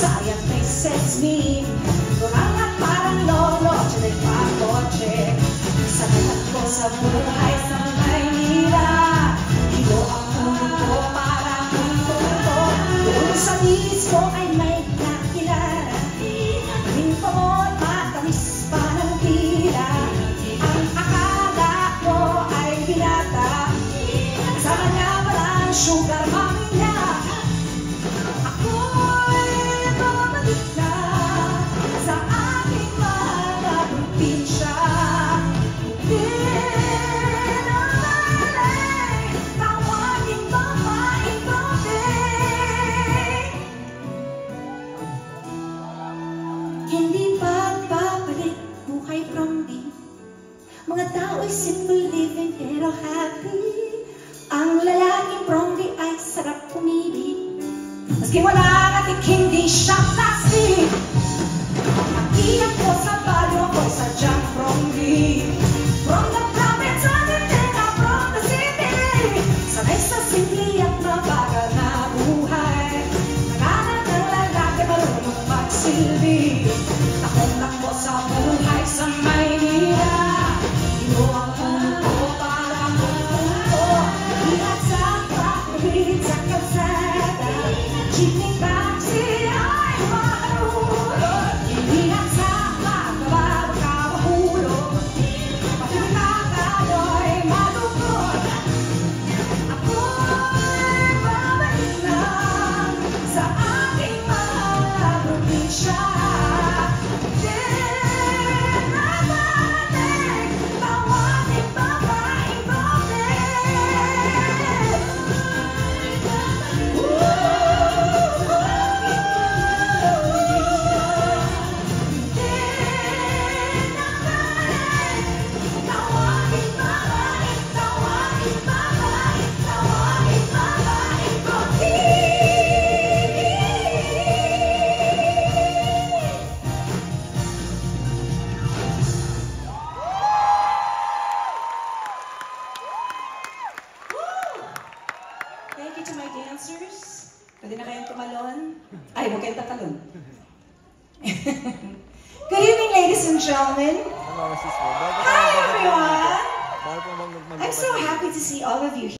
sayang may sense me. Kurang at parang lolo, nagpakotse. Salamat ko sa buhay sa Maynila. Ito ang puno ko para mundo ko. Kung sa mismo ay may nakilala, rinto mo't matamis pa ng tila. Ang akala ko ay binata, sa kanya walang sugar mami niya. Ako'y babalik na sa aking mga probinsya. Hindi na maling tawagin babaeng babing. Hindi pagbabalik buhay from me. Mga tao'y simple living pero happy. Ang lalaking prongdi ay sarap pumili. Maski wala at hindi siya plastic. Nakiyak ko sa baryo ko sadyang prongdi. From the province of Mindanao, from the city. Sanay sa simple at mabagal na buhay. Naganan ng lalaki marunong magsilbi. Takbo sa buhay sa Maynila. Ito ang puno ko para mundo. Ingat sa pagpapit sa kalsada. Jeepney taxi ay marunong. Ingat sa pagbabago ka mahulog. Patuloy tayo'y malugod. Ako'y babalik lang sa aking mga probinsya. Thank you to my dancers. Pwede na kayong tumalon. Ay, huwag kayong tatalon. Good evening, ladies and gentlemen. Hi, everyone. I'm so happy to see all of you here.